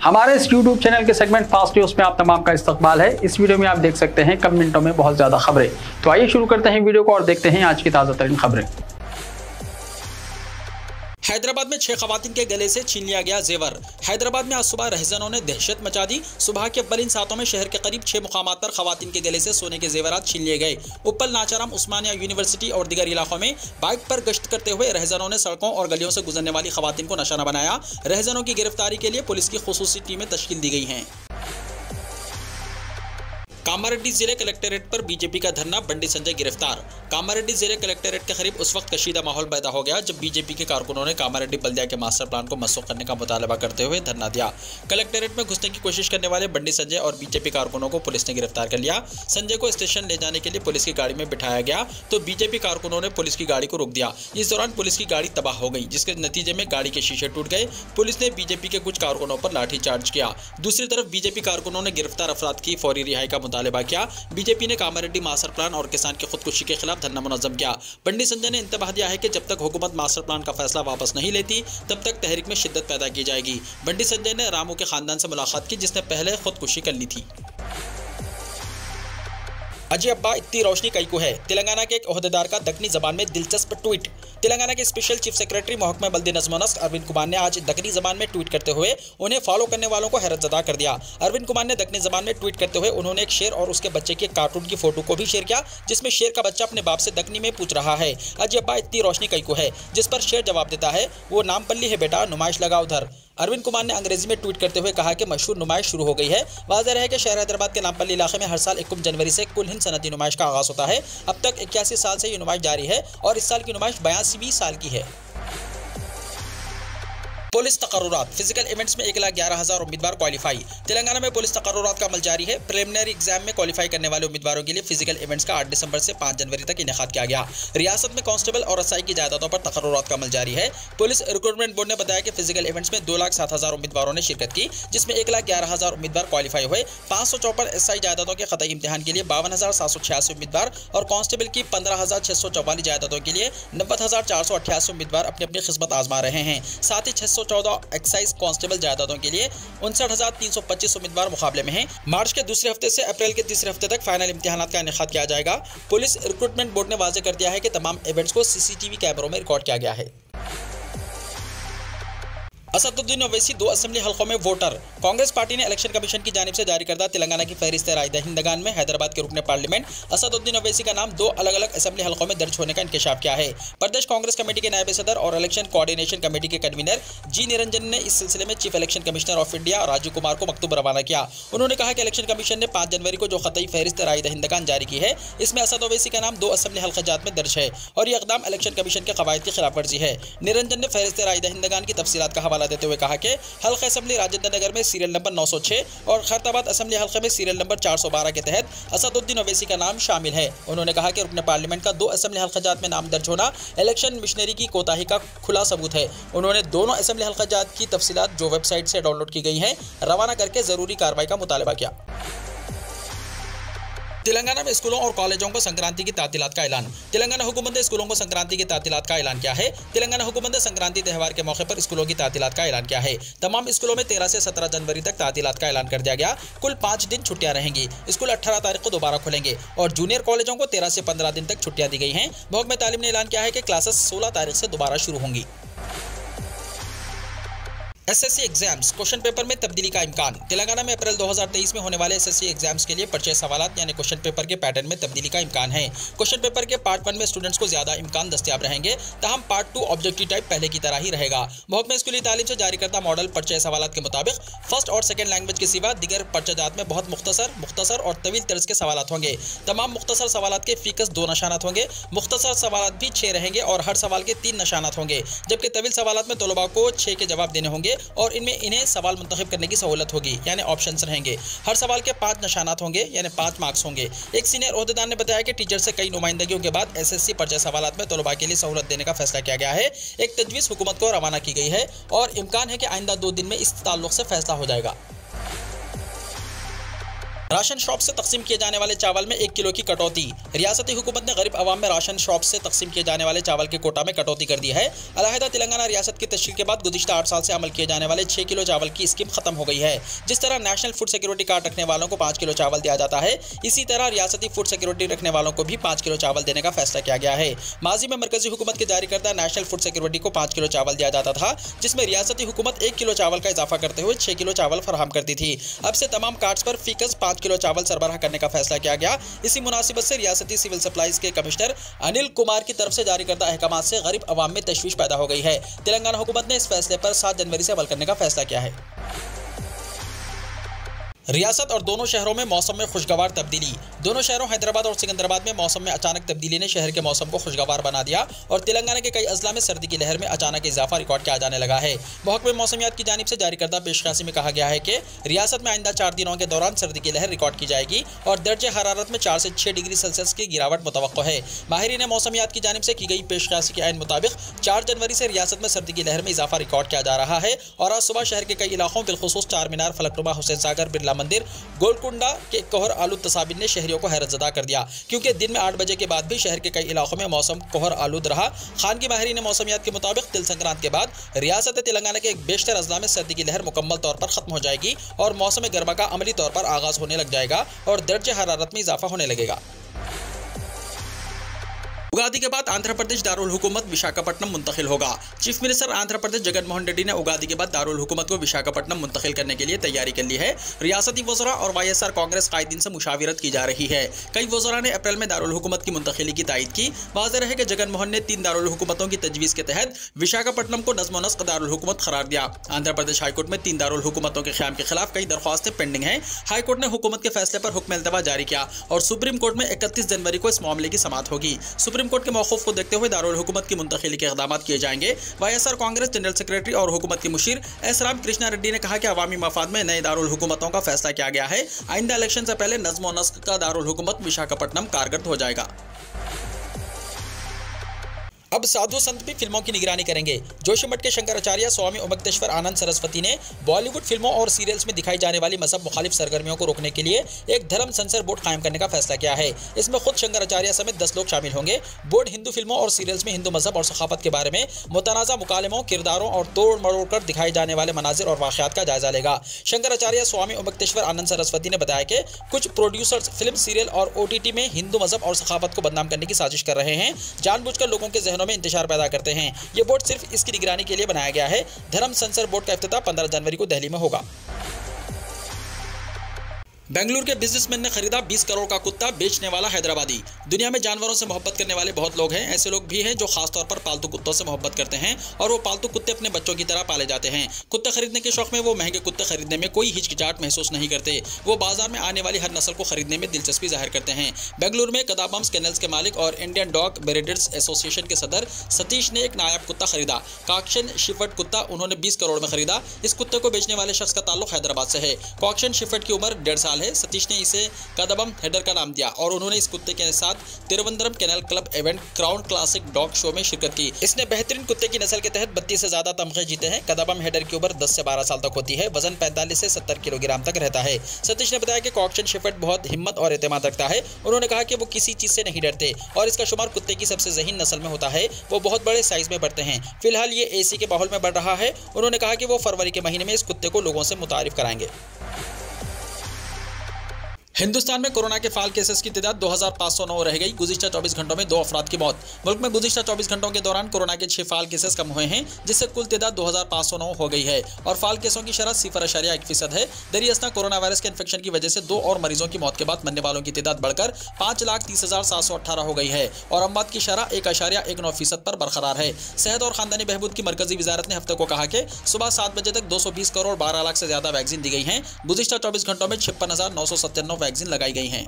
हमारे इस YouTube channel के सेगमेंट फास्ट न्यूज में आप तमाम का इस्तकबाल है। इस वीडियो में आप देख सकते हैं कम मिनटों में बहुत ज्यादा खबरें। तो आइए शुरू करते हैं वीडियो को और देखते हैं आज की ताजा तरीन खबरें। हैदराबाद में 6 खवातीन के गले से छीन लिया गया जेवर। हैदराबाद में आज सुबह रहजनों ने दहशत मचा दी। सुबह के अव्वलीन सातों में शहर के करीब 6 मुकामात पर खवातीन के गले से सोने के जेवरात छीन लिए गए। उप्पल, नाचाराम, उस्मानिया यूनिवर्सिटी और दीगर इलाकों में बाइक पर गश्त करते हुए रहजनों ने सड़कों और गलियों से गुजरने वाली खवातीन को निशाना बनाया। रहजनों की गिरफ्तारी के लिए पुलिस की खुसूसी टीमें तश्कील दी गई हैं। कामारेड्डी जिले कलेक्टेरेट पर बीजेपी का धरना, बंडी संजय गिरफ्तार। कामारेड्डी जिले कलेक्टेरेट के करीब उस वक्त कशीदा माहौल पैदा हो गया जब बीजेपी के कारकुनों ने कामारेड्डी बल्दिया के मास्टर प्लान को मनसूख करने का मुतालबा करते हुए धरना दिया। कलेक्टेरेट में घुसने की कोशिश करने वाले बंडी संजय और बीजेपी कारकुनों को पुलिस ने गिरफ्तार कर लिया। संजय को स्टेशन ले जाने के लिए पुलिस की गाड़ी में बिठाया गया तो बीजेपी कारकुनों ने पुलिस की गाड़ी को रोक दिया। इस दौरान पुलिस की गाड़ी तबाह हो गई, जिसके नतीजे में गाड़ी के शीशे टूट गए। पुलिस ने बीजेपी के कुछ कारकुनों पर लाठीचार्ज किया। दूसरी तरफ बीजेपी कारकुनों ने गिरफ्तार अफराद की फौरी रिहाई का मुतालबा किया। बीजेपी ने कामारेड्डी मास्टर प्लान और किसान की खुदकुशी के खिलाफ धरना मुनज़्ज़म किया। बंडी संजय ने इंतबाह दिया है कि जब तक हुकूमत मास्टर प्लान का फैसला वापस नहीं लेती तब तक तहरीक में शिद्दत पैदा की जाएगी। बंडी संजय ने रामू के खानदान से मुलाकात की जिसने पहले खुदकुशी कर ली थी। अजय अब्बा इतनी रोशनी कई को है। तेलंगाना के एक ओहदेदार का दक्कनी जबान में दिलचस्प ट्वीट। तेलंगाना के स्पेशल चीफ सेक्रेटरी महकमा बल्दी नज़्म व नस्क अरविंद कुमार ने आज दक्कनी जबान में ट्वीट करते हुए उन्हें फॉलो करने वालों को हैरतज़दा कर दिया। अरविंद कुमार ने दक्कनी जबान में ट्वीट करते हुए उन्होंने एक शेर और उसके बच्चे की कार्टून की फोटो को भी शेयर किया, जिसमें शेर का बच्चा अपने बाप से दक्कनी में पूछ रहा है, अजय अब्बा इतनी रोशनी कई को है, जिस पर शेर जवाब देता है, वो नामपल्ली है बेटा, नुमाइश लगा उधर। अरविंद कुमार ने अंग्रेजी में ट्वीट करते हुए कहा कि मशहूर नुमाइश शुरू हो गई है। वाज़ेह है कि शहर हैदराबाद के नामपल्ली इलाके में हर साल 1 जनवरी से कुल हिंद सनती नुमाइश का आगाज़ होता है। अब तक 81 साल से ये नुमाइश जारी है और इस साल की नुमाइश 82वीं साल की है। पुलिस तकर्रुरात, फिजिकल इवेंट्स में 1,11,000 उम्मीदवार क्वालिफाई। तेलंगाना में पुलिस तकर्रुरात का अमल जारी है। प्रिलिमिनरी एग्जाम में क्वालिफाई करने वाले उम्मीदवारों के लिए फिजिकल इवेंट्स का 8 दिसंबर से 5 जनवरी तक इनेकाद किया गया। रियासत में कांस्टेबल और रसाई की जायदादों पर तकर्रुरात का अमल जारी है। पुलिस रिक्रूटमेंट बोर्ड ने बताया कि फिजिकल इवेंट्स में 2,07,000 उम्मीदवारों ने शिरकत की, जिसमें 1,11,000 उम्मीदवार क्वालिफाई हुए। 554 एसआई जायदादों के खतई इम्तिहान के लिए 52,786 उम्मीदवार और कांस्टेबल की 15,644 जायदादों के लिए 90,488 उम्मीदवार अपनी अपनी खिस्मत आजमा रहे हैं। साथ ही 614 एक्साइज कांस्टेबल जायदादों के लिए 59,325 उम्मीदवार मुकाबले में हैं। मार्च के दूसरे हफ्ते से अप्रैल के तीसरे हफ्ते तक फाइनल इम्तिहानात का इनेकाद किया जाएगा। पुलिस रिक्रूटमेंट बोर्ड ने वाज़ेह कर दिया है कि तमाम इवेंट्स को सीसीटीवी कैमरों में रिकॉर्ड किया गया है। असदुद्दीन ओवैसी 2 असेंबली हल्कों में वोटर। कांग्रेस पार्टी ने इलेक्शन कमीशन की जानिब से जारी करदा तेलंगाना की फहरिस्त राय दहिंदगान में हैदराबाद के रुकने पार्लियामेंट असदुद्दीन ओवैसी का नाम 2 अलग अलग असेंबली हल्कों में दर्ज होने का इंकशाफ किया है। प्रदेश कांग्रेस कमेटी के नायब सदर और इलेक्शन कोऑर्डिनेशन कमेटी के कन्वीनर जी निरंजन ने इस सिलसिले में chief election commissioner of India Rajiv Kumar को मकतूब रवाना किया। उन्होंने कहा कि इलेक्शन कमीशन ने 5 जनवरी को जो खतई फहरिस्त राय दहिंदगान जारी की है, इसमें असद ओवैसी का नाम 2 असेंबली हल्काजात में दर्ज है और यह इक़दाम इलेक्शन कमीशन के कवायद की खिलाफ वर्जी है। निरंजन ने फहरिस्त राय दहिंदगान की तफसीलात का हवाला देते हुए कहा कि हल्का असेंबली राजेंद्र नगर में सीरियल नंबर 906 और खैरताबाद असेंबली हल्के में सीरियल नंबर 412 के तहत असदुद्दीन ओवैसी का नाम शामिल है। उन्होंने कहा कि रुकने पार्लियामेंट का 2 असेंबली हल्काजात में नाम दर्ज होना इलेक्शन मिशनरी की कोताही का खुला सबूत है। उन्होंने दोनों असेंबली हल्काजात की तफसीलात जो वेबसाइट से डाउनलोड की गई हैं रवाना करके जरूरी कार्रवाई का मुतालबा किया। तेलंगाना में स्कूलों और कॉलेजों को संक्रांति की तातीलात का ऐलान। तेलंगाना हुकूमत ने स्कूलों को संक्रांति की तातीलात का ऐलान किया है। तेलंगाना हुकूमत ने संक्रांति त्यौहार के मौके पर स्कूलों की तातीलात का ऐलान किया है। तमाम स्कूलों में 13 से 17 जनवरी तक तातीलात का ऐलान कर दिया गया। कुल 5 दिन छुट्टियां रहेंगी। स्कूल 18 तारीख को दोबारा खुलेंगे और जूनियर कॉलेजों को 13 से 15 दिन तक छुट्टियां दी गई हैं। महकमा तालीम ने ऐलान किया है कि क्लासेस 16 तारीख से दोबारा शुरू होंगी। एसएससी एग्जाम्स, क्वेश्चन पेपर में तब्दीली का इम्कान। तेलंगाना में अप्रैल 2023 में होने वाले एसएससी एग्जाम्स के लिए पर्चे सवालात यानी क्वेश्चन पेपर के पैटर्न में तब्दीली का इम्कान है। क्वेश्चन पेपर के पार्ट 1 में स्टूडेंट्स को ज्यादा इम्कान दस्तियाब रहेंगे, ताहम पार्ट 2 ऑब्जेक्टिव टाइप पहले की तरह ही रहेगा। महकमा स्कूली तालीम से जारी करदा मॉडल पर्चे सवालात के मुताबिक फर्स्ट और सेकंड लैंग्वेज के सिवा दिगर पर्चाजात में बहुत मुख्तसर और तवील तर्ज के सवालात होंगे। तमाम मुख्तसर सवालात के फीकस 2 निशानात होंगे। मुख्तसर सवालात भी 6 रहेंगे और हर सवाल के 3 निशानात होंगे, जबकि तवील सवालात में तलबा को 6 के जवाब देने होंगे और इनमें सवाल मुंतखब करने की सहूलत होगी यानी ऑप्शंस रहेंगे। हर सवाल के 5 निशानात होंगे यानी 5 मार्क्स होंगे। एक सीनियर ओहदेदार ने बताया कि टीचर से कई नुमाइंदगियों के बाद एसएससी पर्चा सवालात में तलबा के लिए सहूलत देने का फैसला किया गया है। एक तजवीज़ हुकूमत को रवाना की गई है और इम्कान है कि आइंदा 2 दिन में इस ताल्लुक से फैसला हो जाएगा। राशन शॉप से तकसीम किए जाने वाले चावल में 1 किलो की कटौती। रियासती हुकूमत ने गरीब आवाम में राशन शॉप से तकसीम किए जाने वाले चावल के कोटा में कटौती कर दी है। अलहदा तेलंगाना रियासत की तश्कील के बाद गुज़िश्ता 8 साल से अमल किए जाने वाले 6 किलो चावल की स्कीम खत्म हो गई है। जिस तरह नेशनल फूड सिक्योरिटी कार्ड रखने वालों को 5 किलो चावल दिया जाता है, इसी तरह रियासती फूड सिक्योरिटी रखने वालों को भी 5 किलो चावल देने का फैसला किया गया है। माजी में मरकजी हुकूमत के जारी करदा नेशनल फूड सिक्योरिटी को 5 किलो चावल दिया जाता था, जिसमें रियासती हुकूमत 1 किलो चावल का इजाफा करते हुए 6 किलो चावल फराहम करती थी। अब से तमाम कार्ड्स पर फीकस 5 किलो चावल सरबराह करने का फैसला किया गया। इसी मुनासिबत से रियासती सिविल सप्लाईज के कमिश्नर अनिल कुमार की तरफ से जारी करदा अहकाम से गरीब अवाम में तशवीश पैदा हो गई है। तेलंगाना हुकूमत ने इस फैसले पर 7 जनवरी से अमल करने का फैसला किया है। रियासत और दोनों शहरों में मौसम में खुशगवार तब्दीली। दोनों शहरों हैदराबाद और सिकंदराबाद में मौसम में अचानक तब्दीली ने शहर के मौसम को खुशगवार बना दिया और तेलंगाना के कई अजला में सर्दी की लहर में अचानक इजाफा रिकॉर्ड किया जाने लगा है। महकमे मौसमियात की जानिब से जारी करदा पेशकशी में कहा गया है कि रियासत में आइंदा 4 दिनों के दौरान सर्दी की लहर रिकॉर्ड की जाएगी और दर्जे हरारत में 4 से 6 डिग्री सेल्सियस की गिरावट मुतवक्को है। माहिरीन मौसमियात की जानिब से की गई पेशकशी के ऐन मुताबिक 4 जनवरी से रियासत में सर्दी की लहर में इजाफा रिकॉर्ड किया जा रहा है और आज सुबह शहर के कई इलाकों बिलखुसूस चार मीनार, फलकनुमा, हुसैन सागर, बिरला मंदिर, गोलकुंडा के कोहर आलूद तसाबिर ने शहरियों को हैरतज़दा कर दिया, क्योंकि दिन में 8 बजे के बाद भी शहर के कई इलाकों में मौसम कोहर आलूद रहा। खानगी माहिरीन मौसमियात के मुताबिक तिल संक्रांत के बाद रियासत तेलंगाना के एक बेशतर अजला में सर्दी की लहर मुकम्मल तौर पर खत्म हो जाएगी और मौसम गर्मा का अमली तौर पर आगाज होने लग जाएगा और दर्जे हरारत में इजाफा होने लगेगा। उगादी के बाद आंध्र प्रदेश दारुल हुकूमत विशाखापट्टनम मुंतकिल होगा। चीफ मिनिस्टर आंध्र प्रदेश जगन मोहन रेड्डी ने उगादी के बाद दारुल हुकूमत को विशाखापट्टनम मुंतकिल करने के लिए तैयारी कर ली है। रियासती वज़रा और YSR कांग्रेस कायदीन से मुशाविरत की जा रही है। कई वज़रा ने अप्रैल में दारुल हुकूमत की मुंतकिली की तायद की। वाज़ेह है कि जगन मोहन ने 3 दारुल हुकूमतों की तजवीज़ के तहत विशाखापट्टनम को नज़्म व नस्क दारुल हुकूमत करार दिया। आंध्र प्रदेश हाईकोर्ट में 3 दारुल हुकूमतों के क़याम के खिलाफ कई दरख्वास्तें पेंडिंग हैं। हाईकोर्ट ने हुकूमत के फैसले पर हुक्म इल्तवा जारी किया और सुप्रीम कोर्ट में 31 जनवरी को इस मामले की समाअत होगी। सुप्रीम कोर्ट के मौक़ूफ़ को देखते हुए दारुल हुकूमत की मुंतकिली के इक़दाम किए जाएंगे। YSR कांग्रेस जनरल सेक्रेटरी और हुकूमत की मुशीर एस राम कृष्णा रेड्डी ने कहा कि अवामी मफाद में नए दारुल हुकूमतों का फैसला किया गया है। आइंदा इलेक्शन से पहले नज़्म व नस्क का दारुल हुकूमत विशाखापट्टनम कारगर हो जाएगा। अब साधु संत भी फिल्मों की निगरानी करेंगे। जोशीमठ के शंकराचार्य स्वामी उमकतेश्वर आनंद सरस्वती ने बॉलीवुड फिल्मों और सीरियल्स में दिखाई जाने वाली मजहब मुखालिफ सरगर्मियों को रोकने के लिए एक धर्म सेंसर बोर्ड कायम करने का फैसला किया है। इसमें खुद शंकराचार्य समेत 10 लोग शामिल होंगे। बोर्ड हिंदू फिल्मों और सीरियल्स में हिंदू मजहब और सखाफत के बारे में मुतनाज़ा मुकालमों, किरदारों और तोड़ मरोड़ कर दिखाई जाने वाले मनाजिर और वाक़यात का जायजा लेगा। शंकराचार्य स्वामी उमकतेश्वर आनंद सरस्वती ने बताया कि कुछ प्रोड्यूसर्स फिल्म, सीरियल और OTT में हिंदू मजहब और सखाफत को बदनाम करने की साजिश कर रहे हैं, जानबूझकर लोगों के जहनों में इंतशार पैदा करते हैं। ये बोर्ड सिर्फ इसकी निगरानी के लिए बनाया गया है। धर्म सेंसर बोर्ड का इफ्तिताह 15 जनवरी को दिल्ली में होगा। बेंगलुरु के बिजनेसमैन ने खरीदा 20 करोड़ का कुत्ता, बेचने वाला हैदराबादी। दुनिया में जानवरों से मोहब्बत करने वाले बहुत लोग हैं। ऐसे लोग भी हैं जो खासतौर पर पालतू कुत्तों से मोहब्बत करते हैं और वो पालतू कुत्ते अपने बच्चों की तरह पाले जाते हैं। कुत्ते खरीदने के शौक में वो महंगे कुत्ते खरीदने में कोई हिचकिचाहट महसूस नहीं करते। वो बाजार में आने वाली हर नस्ल को खरीदने में दिलचस्पी जाहिर करते हैं। बेंगलुरु में कदाबम्स केनल्स के मालिक और इंडियन डॉग ब्रीडर्स एसोसिएशन के सदर सतीश ने एक नायाब कुत्ता खरीदा, कॉक्शन शिफर्ड कुत्ता। उन्होंने 20 करोड़ में खरीदा। इस कुत्ते को बेचने वाले शख्स का ताल्लुक हैदराबाद से है। कॉक्शन शिफर्ड की उम्र 1.5 साल है। सतीश ने इसे कदबम हेडर का नाम दिया और उन्होंने इस कुत्ते के साथ Thiruvananthapuram kennel club event crown classic dog show में शिरकत की। इसने बेहतरीन कुत्ते की नस्ल के तहत 32 से ज्यादा तमगे जीते हैं। कदबम हेडर की उम्र 10 से 12 साल तक होती है। वजन 45 से 70 किलोग्राम तक रहता है। सतीश ने बताया कि कॉक्शन शेफर्ड बहुत हिम्मत और एतमाद रखता है। उन्होंने कहा कि वो किसी चीज से नहीं डरते और इसका शुमार कुत्ते की सबसे ज़हीन नस्ल में होता है। वो बहुत बड़े साइज में बढ़ते हैं। फिलहाल ये AC के माहौल में बढ़ रहा है। उन्होंने कहा कि वो फरवरी के महीने में इस कुत्ते को लोगों से मुतारिफ कराएंगे। हिंदुस्तान में कोरोना के फाल केसेस की तादाद 2509 रह गई। गुज़िश्ता 24 घंटों में 2 अफराद की मौत। मुल्क में गुज़िश्ता 24 घंटों के दौरान कोरोना के 6 फाल केसेस कम हुए हैं, जिससे कुल तादाद 2509 हो गई है और फाल केसों की शरह 0.1% है। दरियासना कोरोना वायरस के इन्फेक्शन की वजह से 2 और मरीजों की मौत के बाद मरने वालों की तादाद बढ़कर 5,30,718 हो गई है और अमवात की शरह 1.19% पर बरकरार है। सेहत और खानदानी बहबूद की मरकजी वजारत ने हफ्ते को कहा कि सुबह 7 बजे तक 220 करोड़ 12 लाख से ज्यादा वैक्सीन दी गई हैं। गुज़िश्ता 24 घंटों में 56,997 वैक्सीन लगाई गई हैं।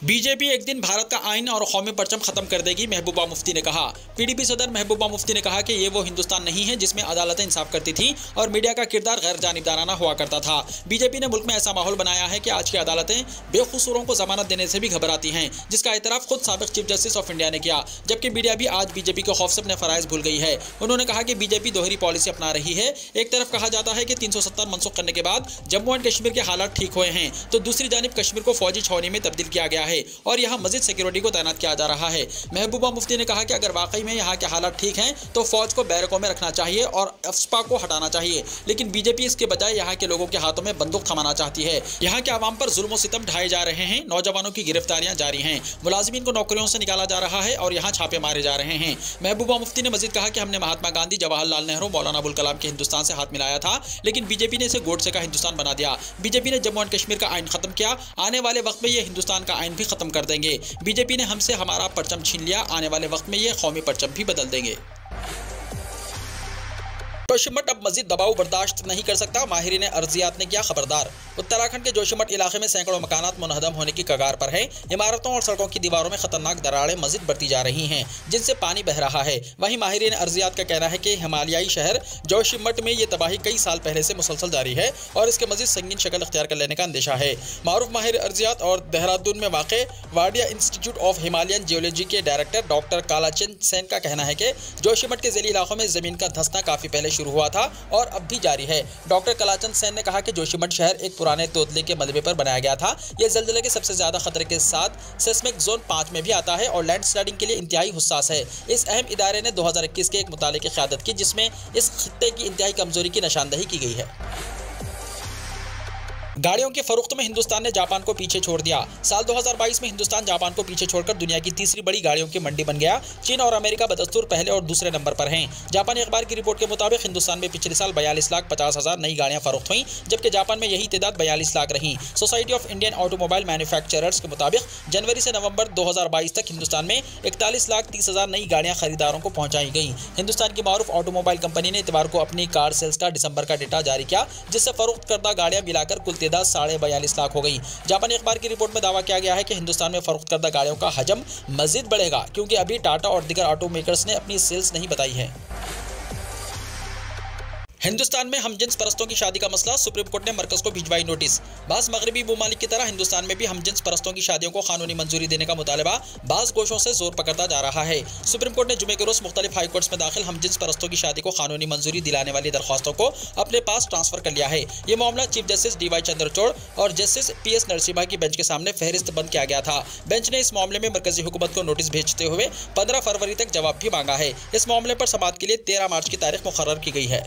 बीजेपी एक दिन भारत का आइन और कौमी परचम खत्म कर देगी, महबूबा मुफ्ती ने कहा। पीडीपी सदर महबूबा मुफ्ती ने कहा कि ये वो हिंदुस्तान नहीं है जिसमें अदालतें इंसाफ करती थी और मीडिया का किरदार गैर जानिबदाराना हुआ करता था। बीजेपी ने मुल्क में ऐसा माहौल बनाया है कि आज की अदालतें बेकसूरों को जमानत देने से भी घबराती हैं, जिसका एतराफ खुद साबिक चीफ जस्टिस ऑफ इंडिया ने किया। जबकि मीडिया भी आज बीजेपी के खौफ से अपने फराइज भूल गई है। उन्होंने कहा कि बीजेपी दोहरी पॉलिसी अपना रही है। एक तरफ कहा जाता है कि 370 मनसूख करने के बाद जम्मू एंड कश्मीर के हालात ठीक हुए हैं, तो दूसरी जानिब कश्मीर को फौजी छावनी में तब्दील किया गया है और यहाँ मजीद सिक्योरिटी को तैनात किया जा रहा है। महबूबा मुफ्ती ने कहा कि अगर वाकई में यहाँ के हालात ठीक हैं तो फौज को बैरकों में रखना चाहिए और अफस्पा को हटाना चाहिए, लेकिन बीजेपी इसके बजाय यहाँ के लोगों के हाथों में बंदूक थमाना चाहती है। यहाँ के आवाम पर जुल्म सितम ढाए जा रहे हैं, नौजवानों की गिरफ्तारियां जारी हैं, मुलाजिमीन को नौकरियों से निकाला जा रहा है और यहाँ छापे मारे जा रहे हैं। महबूबा मुफ्ती ने मजीद कहा कि हमने महात्मा गांधी, जवाहरलाल नेहरू, मौलाना अबुल कलाम के हिंदुस्तान से हाथ मिलाया था, लेकिन बीजेपी ने इसे गोडसे का हिंदुस्तान बना दिया। बीजेपी ने जम्मू एंड कश्मीर का आइन खत्म किया, आने वाले वक्त में ये हिंदुस्तान का आइन भी खत्म कर देंगे। बीजेपी ने हमसे हमारा परचम छीन लिया, आने वाले वक्त में ये कौमी परचम भी बदल देंगे। जोशीमठ अब मजीद दबाव बर्दाश्त नहीं कर सकता, माहिरीन अर्जियात ने किया खबरदार। उत्तराखंड के जोशीमठ इलाके में सैकड़ों मकानात मुनहदम होने की कगार पर हैं। इमारतों और सड़कों की दीवारों में खतरनाक दरारें मजीद बढ़ती जा रही हैं, जिनसे पानी बह रहा है। वहीं माहिरीन अर्जियात का कहना है कि हिमालयाई शहर जोशीमठ में ये तबाही कई साल पहले से मुसलसल जारी है और इसके मजीद संगीन शक्ल इख्तियार कर लेने का अंदेशा है। मारूफ माहिर अर्जियात और देहरादून में वाक़े Wadia institute of Himalayan geology के डायरेक्टर डॉक्टर कालाचंद सेन का कहना है कि जोशीमठ के ज़ैली इलाकों में ज़मीन का धंसना काफ़ी पहले शुरू हुआ था और अब भी जारी है। डॉक्टर कालाचंद सेन ने कहा कि जोशीमठ शहर एक पुराने तोतले के मलबे पर बनाया गया था। यह ज़लज़ले के सबसे ज़्यादा खतरे के साथ सेस्मिक जोन 5 में भी आता है और लैंडस्लाइडिंग के लिए इंतहाई हुस्सास है। इस अहम इदारे ने 2021 के एक मुताले की क़यादत की, जिसमें इस खित्ते की इंतहाई कमजोरी की निशानदही की गई है। गाड़ियों के फरोख्त में हिंदुस्तान ने जापान को पीछे छोड़ दिया। साल 2022 में हिंदुस्तान जापान को पीछे छोड़कर दुनिया की तीसरी बड़ी गाड़ियों की मंडी बन गया। चीन और अमेरिका बदस्तूर पहले और दूसरे नंबर पर हैं। जापानी अखबार की रिपोर्ट के मुताबिक हिंदुस्तान में पिछले साल 42,50,000 नई गाड़ियां फरोख्त हुई, जबकि जापान में यही तादाद 42 लाख रही। Society of Indian automobile manufacturers के मुताबिक जनवरी से नवंबर 2022 तक हिंदुस्तान में 41,30,000 नई गाड़ियां खरीदारों को पहुंचाई गई। हिंदुस्तान की मारूफ ऑटोमोबाइल कंपनी ने इतवार को अपनी कार सेल्स का दिसंबर का डेटा जारी किया, जिससे फरोख्त करदा गाड़ियां मिलाकर कुल तादाद 42.5 लाख हो गई। जापानी अखबार की रिपोर्ट में दावा किया गया है कि हिंदुस्तान में फरोख्त करदा गाड़ियों का हजम मजीद बढ़ेगा, क्योंकि अभी टाटा और दीगर ऑटो मेकर्स ने अपनी सेल्स नहीं बताई है। हिंदुस्तान में हमजिन्स परस्तों की शादी का मसला, सुप्रीम कोर्ट ने मरकज को भिजवाई नोटिस। बाज़ मगरबी मुमालिक की तरह हिंदुस्तान में भी हमजिन्स परस्तों की शादियों को कानूनी मंजूरी देने का मुतालबा बाज़ गोशों से जोर पकड़ता जा रहा है। सुप्रीम कोर्ट ने जुमे के रोज मुख्तलिफ हाई कोर्ट्स में दाखिल हमजिन्स परस्तों की शादी को कानूनी मंजूरी दिलाने वाली दरख्वास्तों को अपने पास ट्रांसफर कर लिया है। ये मामला चीफ जस्टिस DY चंद्रचूड़ और जस्टिस PS नरसिम्हा की बेंच के सामने फहरिस्त बंद किया गया था। बेंच ने इस मामले में मरकजी हुकूमत को नोटिस भेजते हुए 15 फरवरी तक जवाब भी मांगा है। इस मामले पर समाअत के लिए 13 मार्च की तारीख मुकर्रर की गई है।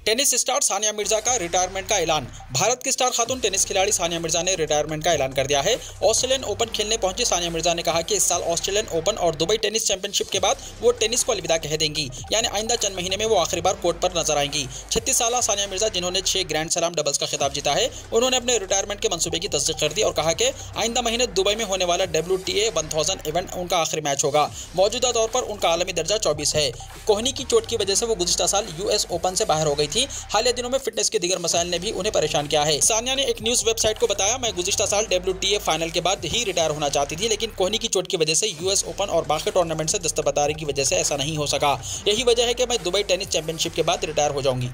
टेनिस स्टार सानिया मिर्जा का रिटायरमेंट का ऐलान। भारत की स्टार खातून टेनिस खिलाड़ी सानिया मिर्जा ने रिटायरमेंट का ऐलान कर दिया है। ऑस्ट्रेलियन ओपन खेलने पहुंची सानिया मिर्जा ने कहा कि इस साल ऑस्ट्रेलियन ओपन और दुबई टेनिस चैंपियनशिप के बाद वो टेनिस को अलविदा कह देंगी, यानी आइंदा चंद महीने में वो आखिरी बार कोर्ट पर नजर आएंगी। 36 साल सानिया मिर्जा, जिन्होंने 6 ग्रैंड स्लैम डबल्स का खिताब जीता है, उन्होंने अपने रिटायरमेंट के मंसूबे की तस्दीक कर दी और कहा कि आइंदा महीने दुबई में होने वाला WTA 1000 इवेंट उनका आखिरी मैच होगा। मौजूदा तौर पर उनका आलमी दर्जा 24 है। कोहनी की चोट की वजह से वो गुज़िश्ता साल US ओपन से बाहर हो गई थी। हालिया दिनों में फिटनेस के दीगर मसाइल ने भी उन्हें परेशान किया है। सानिया ने एक न्यूज वेबसाइट को बताया, मैं गुज़िश्ता साल WTA फाइनल के बाद ही रिटायर होना चाहती थी, लेकिन कोहनी की चोट की वजह से US ओपन और बाकी टूर्नामेंट से दस्तबरदारी की वजह से ऐसा नहीं हो सका। यही वजह है कि मैं दुबई टेनिस चैंपियनशिप के बाद रिटायर हो जाऊंगी।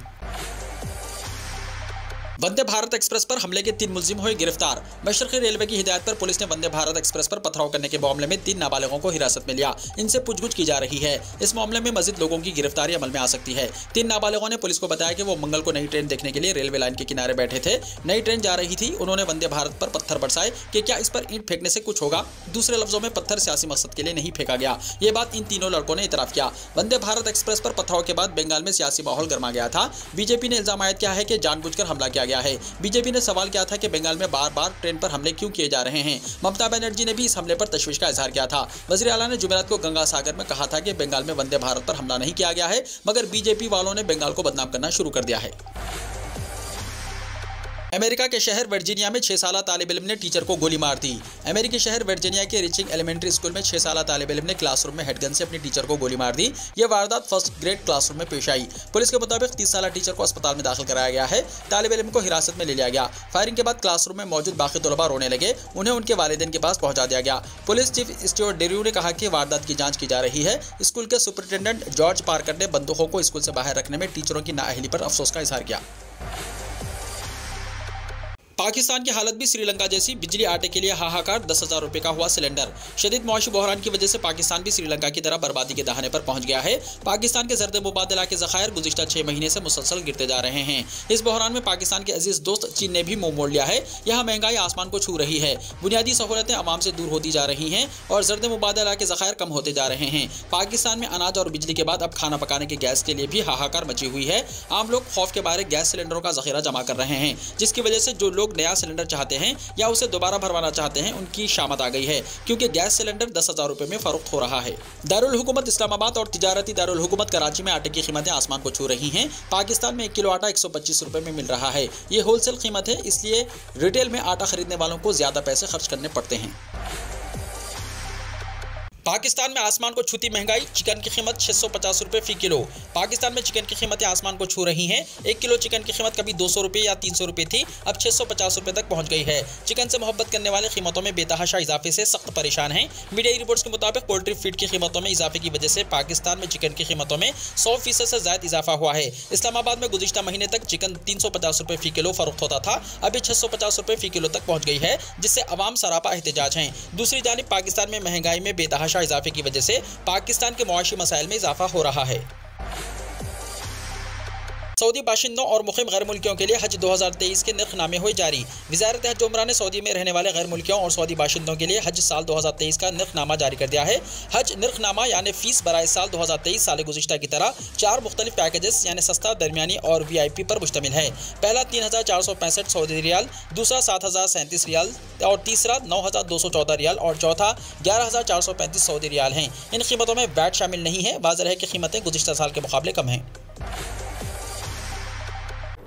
वंदे भारत एक्सप्रेस पर हमले के 3 मुलजिम हुए गिरफ्तार। मशरक़ी रेलवे की हिदायत पर पुलिस ने वंदे भारत एक्सप्रेस पर पथराव करने के मामले में 3 नाबालिगों को हिरासत में लिया। इनसे पूछगछ की जा रही है। इस मामले में मजीद लोगों की गिरफ्तारी अमल में आ सकती है। 3 नाबालिगों ने पुलिस को बताया कि वो मंगल को नई ट्रेन देखने के लिए रेलवे लाइन के किनारे बैठे थे। नई ट्रेन जा रही थी। उन्होंने वंदे भारत पर पत्थर बरसाए कि क्या इस पर ईंट फेंकने से कुछ होगा। दूसरे लफ्जों में पत्थर सियासी मकसद के लिए नहीं फेंका गया। ये बात इन तीनों लड़कों ने इतराफ किया। वंदे भारत एक्सप्रेस पर पथराव के बाद बंगाल में सियासी माहौल गर्मा गया था। बीजेपी ने इल्जाम आयद किया है कि जानबूझकर हमला किया गया है। बीजेपी ने सवाल किया था कि बंगाल में बार बार ट्रेन पर हमले क्यों किए जा रहे हैं। ममता बनर्जी ने भी इस हमले पर तशवीश का इजहार किया था। वज़ीर आला ने जुमेरात को गंगा सागर में कहा था कि बंगाल में वंदे भारत पर हमला नहीं किया गया है, मगर बीजेपी वालों ने बंगाल को बदनाम करना शुरू कर दिया है। अमेरिका के शहर वर्जीनिया में 6 साला तालिब इल्म ने टीचर को गोली मार दी। अमेरिकी शहर वर्जीनिया के रिचिंग एलिमेंट्री स्कूल में 6 साला तालिब इल्म ने क्लासरूम में हेडगन से अपनी टीचर को गोली मार दी। यह वारदात फर्स्ट ग्रेड क्लासरूम में पेश आई। पुलिस के मुताबिक 30 साला टीचर को अस्पताल में दाखिल कराया गया है। तालिब इल्म को हिरासत में ले लिया गया। फायरिंग के बाद क्लासरूम में मौजूद बाकी तलबा रोने लगे। उन्हें उनके वालिदैन के पास पहुंचा दिया गया। पुलिस चीफ स्टीवर्ट डेरियो ने कहा कि वारदात की जांच की जा रही है। स्कूल के सुपरिटेंडेंट जॉर्ज पार्कर ने बंदूकों को स्कूल से बाहर रखने में टीचरों की नाअहली पर अफसोस का इजहार किया। पाकिस्तान की हालत भी श्रीलंका जैसी। बिजली आटे के लिए हाहाकार, 10,000 रुपए का हुआ सिलेंडर। शदीद मौसमी बहरान की वजह से पाकिस्तान भी श्रीलंका की तरह बर्बादी के दहाने पर पहुंच गया है। पाकिस्तान के जर्द मुबादला के ज़खायर गुज़िश्ता 6 महीने से मुसलसल गिरते जा रहे हैं। इस बहरान में पाकिस्तान के अजीज दोस्त चीन ने भी मुंह मोड़ लिया है। यहाँ महंगाई आसमान को छू रही है। बुनियादी सहूलतें आवाम से दूर होती जा रही हैं और जर्द मुबादला के ज़खायर कम होते जा रहे हैं। पाकिस्तान में अनाज और बिजली के बाद अब खाना पकाने के गैस के लिए भी हाहाकार मची हुई है। आम लोग खौफ के बारे गैस सिलेंडरों का जखीरा जमा कर रहे हैं, जिसकी वजह से जो लोग नया सिलेंडर चाहते हैं या उसे दोबारा भरवाना चाहते हैं, उनकी शामत आ गई है, क्योंकि गैस सिलेंडर 10,000 रुपए में फरोख्त हो रहा है। दारुल हुकूमत इस्लामाबाद और तिजारती दारुल हुकूमत कराची में आटे की कीमतें आसमान को छू रही हैं। पाकिस्तान में 1 किलो आटा 125 रुपए में मिल रहा है। ये होलसेल कीमत है, इसलिए रिटेल में आटा खरीदने वालों को ज्यादा पैसे खर्च करने पड़ते हैं। पाकिस्तान में आसमान को छूती महंगाई। चिकन की कीमत 650 रुपये फी किलो। पाकिस्तान में चिकन की कीमतें आसमान को छू रही हैं। 1 किलो चिकन की कीमत कभी 200 रुपये या 300 रुपये थी, अब 650 रुपये तक पहुंच गई है। चिकन से मोहब्बत करने वाले कीमतों में बेतहाशा इजाफे से सख्त परेशान हैं। मीडिया रिपोर्ट्स के मुताबिक पोल्ट्री फीड की कीमतों में इजाफे की वजह से पाकिस्तान में चिकन की कीमतों में 100% से ज्यादा इजाफा हुआ है। इस्लामाबाद में गुज़िश्ता महीने तक चिकन 350 रुपये फी किलो फरोख्त होता था, अभी 650 रुपये फी किलो तक पहुंच गई है, जिससे अवाम सरापा एहतजाज हैं। दूसरी जानिब पाकिस्तान में महंगाई में बेतहाशा इजाफे की वजह से पाकिस्तान के मुआशी मसाइल में इजाफा हो रहा है। सऊदी बाशिंदों और मुक़ीम गैर मुल्कियों के लिए हज 2023 के नर्खनामे हुए जारी। वज़ारत हज उमरा ने सऊदी में रहने वाले गैर मुल्कियों और सऊदी बाशिंदों के लिए हज साल 2023 का नर्खनामा जारी कर दिया है। हज नर्खनामा यानी फीस बराए साल 2023 साल गुज़िश्ता की तरह 4 मुख्तलिफ पैकेजेस यानी सस्ता, दरमियानी और VIP पर मुश्तमिल है। पहला 3,465 सऊदी रियाल, दूसरा 7,037 रियाल और तीसरा 9,214 रियाल और चौथा 11,435 सऊदी रियाल हैं। इन कीमतों में वैट शामिल नहीं है। वाज़ेह है कि कीमतें गुज़िश्ता साल के मुकाबले कम हैं।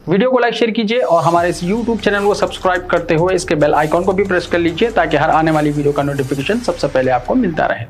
वीडियो को लाइक शेयर कीजिए और हमारे इस YouTube चैनल को सब्सक्राइब करते हुए इसके बेल आइकॉन को भी प्रेस कर लीजिए, ताकि हर आने वाली वीडियो का नोटिफिकेशन सबसे पहले आपको मिलता रहे।